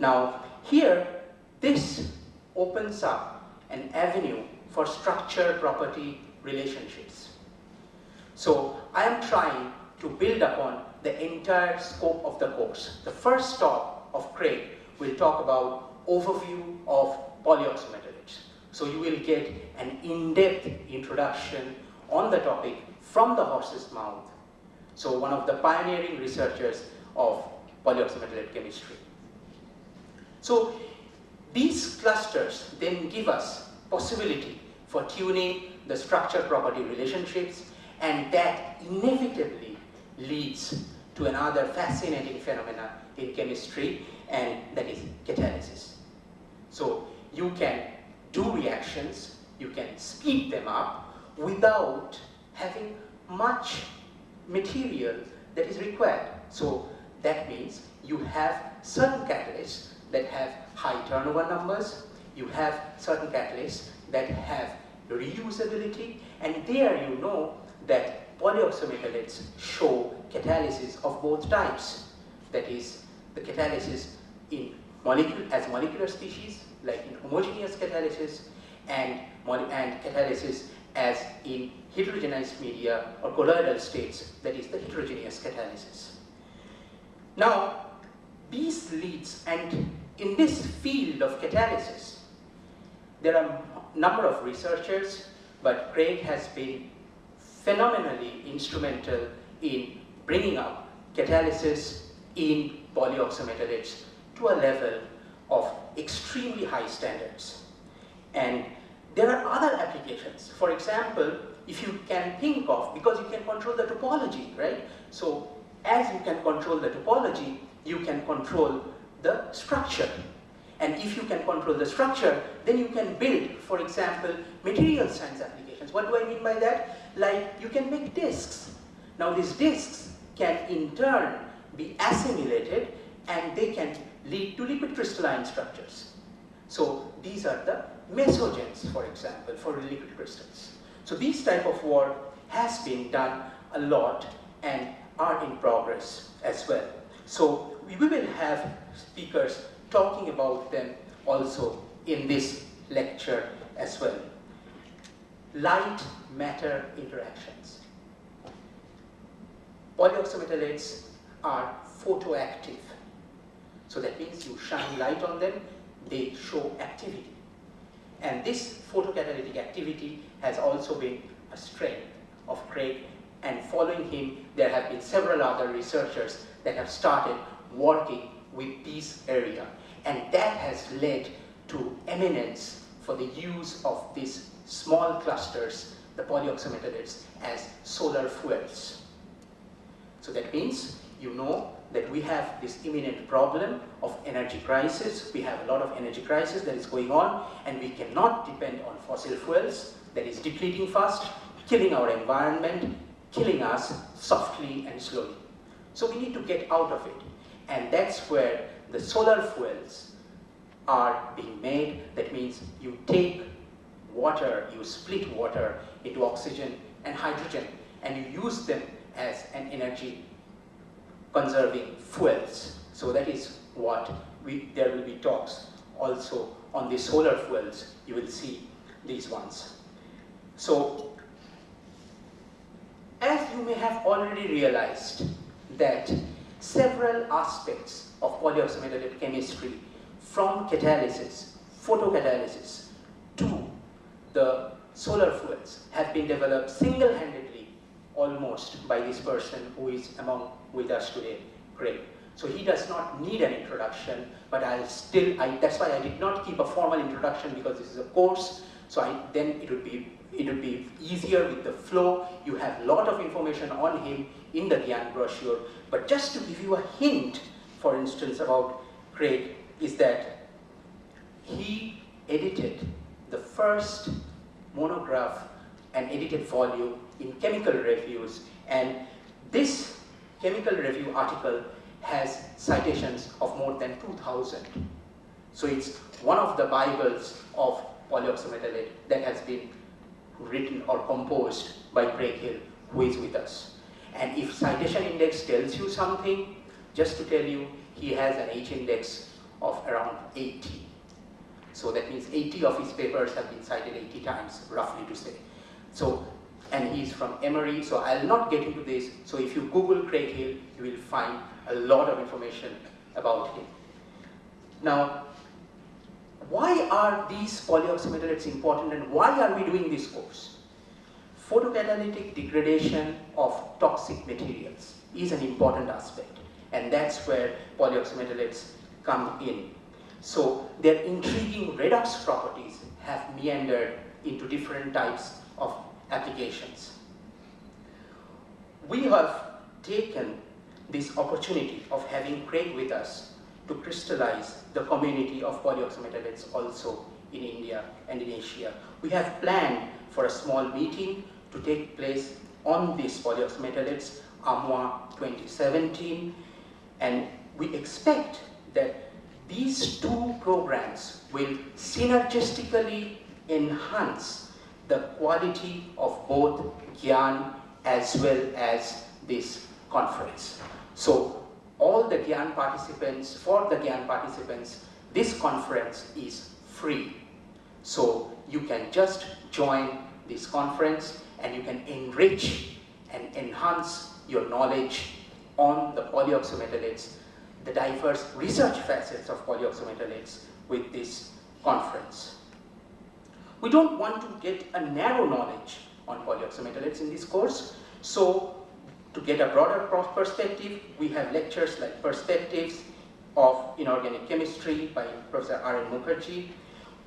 Now, here, this opens up an avenue for structure-property relationships. So, I am trying to build upon the entire scope of the course. The first talk of Craig will talk about overview of polyoxometalates. So you will get an in-depth introduction on the topic from the horse's mouth. So one of the pioneering researchers of polyoxometalate chemistry. So these clusters then give us possibility for tuning the structure-property relationships, and that inevitably leads to another fascinating phenomena in chemistry, and that is catalysis. So you can do reactions, you can speed them up without having much material that is required. So that means you have certain catalysts that have high turnover numbers, you have certain catalysts that have reusability, and there you know that polyoxometalates show catalysis of both types. That is, the catalysis in as molecular species, like in homogeneous catalysis, and catalysis as in heterogeneous media or colloidal states, that is the heterogeneous catalysis. Now, these leads, and in this field of catalysis, there are a number of researchers, but Craig has been phenomenally instrumental in bringing up catalysis in polyoxometalates to a level of extremely high standards. And there are other applications. For example, if you can think of, because you can control the topology, right? So as you can control the topology, you can control the structure. And if you can control the structure, then you can build, for example, material science applications. What do I mean by that? Like, you can make disks. Now these disks can in turn be assimilated, and they can lead to liquid crystalline structures. So these are the mesogens, for example, for liquid crystals. So this type of work has been done a lot and are in progress as well. So we will have speakers talking about them also in this lecture as well. Light-matter interactions. Polyoxometalates are photoactive. So that means you shine light on them, they show activity. And this photocatalytic activity has also been a strength of Craig, and following him, there have been several other researchers that have started working with this area. And that has led to eminence for the use of these small clusters, the polyoxometalates, as solar fuels. So that means you know that we have this imminent problem of energy crisis. We have a lot of energy crisis that is going on, and we cannot depend on fossil fuels that is depleting fast, killing our environment, killing us softly and slowly. So we need to get out of it. And that's where the solar fuels are being made. That means you take water, you split water into oxygen and hydrogen, and you use them as an energy conserving fuels. So that is what there will be talks also on the solar fuels. You will see these ones. So as you may have already realized that several aspects of polyoxometalate chemistry, from catalysis, photocatalysis, to the solar fuels, have been developed single-handedly almost by this person who is with us today, Craig. So he does not need an introduction, but that's why I did not keep a formal introduction, because this is a course. So then it would be easier with the flow. You have a lot of information on him in the Gyan brochure. But just to give you a hint, for instance, about Craig, is that he edited the first monograph and edited volume in Chemical Reviews, and this Chemical Review article has citations of more than 2,000. So it's one of the Bibles of polyoxometalate that has been written or composed by Craig Hill, who is with us. And if citation index tells you something, just to tell you, he has an H index of around 80. So that means 80 of his papers have been cited 80 times, roughly to say. So, and he's from Emory, so I'll not get into this. So if you Google Craig Hill, you will find a lot of information about him. Now, why are these polyoxometalates important and why are we doing this course? Photocatalytic degradation of toxic materials is an important aspect, and that's where polyoxometalates come in. So their intriguing redox properties have meandered into different types of applications. We have taken this opportunity of having Craig with us to crystallize the community of polyoxometalates also in India and in Asia. We have planned for a small meeting to take place on these polyoxometalates, AMWA 2017, and we expect that these two programs will synergistically enhance the quality of both Gyan as well as this conference. So all the Gyan participants, for the Gyan participants, this conference is free. So you can just join this conference and you can enrich and enhance your knowledge on the polyoxometalates, the diverse research facets of polyoxometalates with this conference. We don't want to get a narrow knowledge on polyoxometalates in this course, so to get a broader perspective, we have lectures like Perspectives of Inorganic Chemistry by Professor R.N. Mukherjee.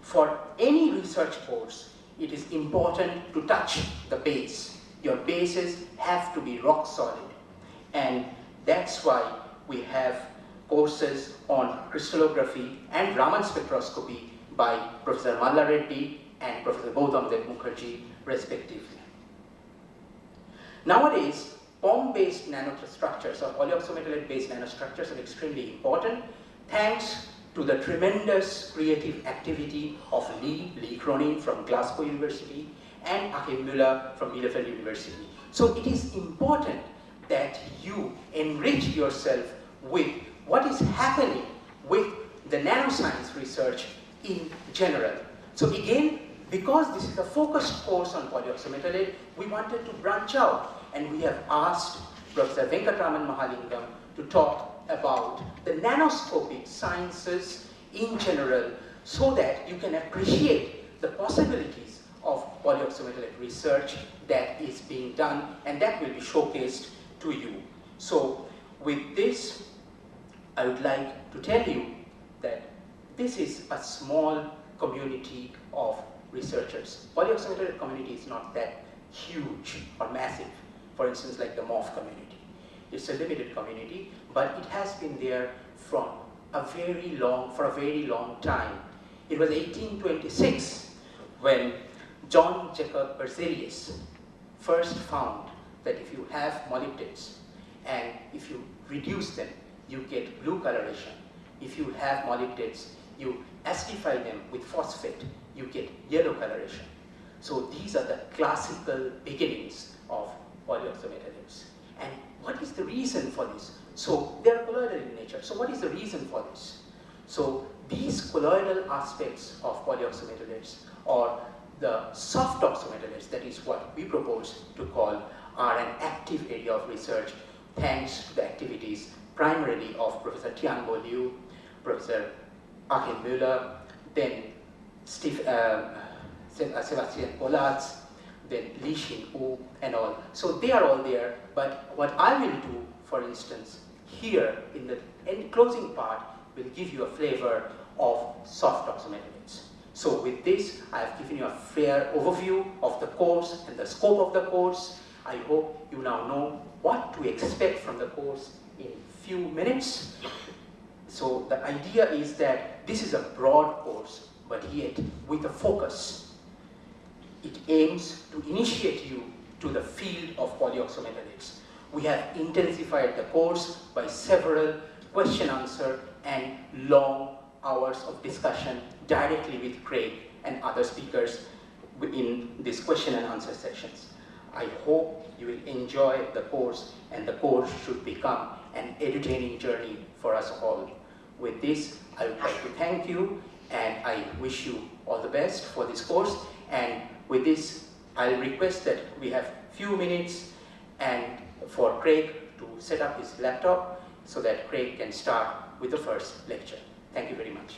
For any research course, it is important to touch the base. Your bases have to be rock solid, and that's why we have courses on crystallography and Raman spectroscopy by Professor Malla Reddy and Professor Gautam Dev Mukherjee, respectively. Nowadays, POM-based nanostructures or polyoxometalate-based nanostructures are extremely important, thanks to the tremendous creative activity of Lee Cronin from Glasgow University and Achim Müller from Bielefeld University. So it is important that you enrich yourself with what is happening with the nanoscience research in general. So again, because this is a focused course on polyoxometalate, we wanted to branch out, and we have asked Professor Venkatraman Mahalingam to talk about the nanoscopic sciences in general so that you can appreciate the possibilities of polyoxometalate research that is being done and that will be showcased to you. So with this, I would like to tell you that this is a small community of researchers. Polyoxometalate community is not that huge or massive, for instance, like the MOF community. It's a limited community, but it has been there for a very long time. It was 1826 when John Jacob Berzelius first found that if you have molybdates and if you reduce them, you get blue coloration. If you have molybdates, you acidify them with phosphate, you get yellow coloration. So these are the classical beginnings of polyoxometalates. And what is the reason for this? So they are colloidal in nature. So what is the reason for this? So these colloidal aspects of polyoxometalates, or the soft oxometalates, that is what we propose to call, are an active area of research thanks to the activities primarily of Professor Tianbo Liu, Professor Achim Müller, then Sebastian Polats, then Li Xin Wu, and all. So they are all there, but what I will do, for instance, here in the closing part, will give you a flavor of soft oxometalates. So with this, I have given you a fair overview of the course and the scope of the course. I hope you now know what to expect from the course in few minutes. So the idea is that this is a broad course, but yet with a focus. It aims to initiate you to the field of polyoxometalates. We have intensified the course by several question-answer and long hours of discussion directly with Craig and other speakers in these question and answer sessions. I hope you will enjoy the course, and the course should become an entertaining journey for us all. With this, I would like to thank you, and I wish you all the best for this course. And with this, I'll request that we have few minutes and for Craig to set up his laptop so that Craig can start with the first lecture. Thank you very much.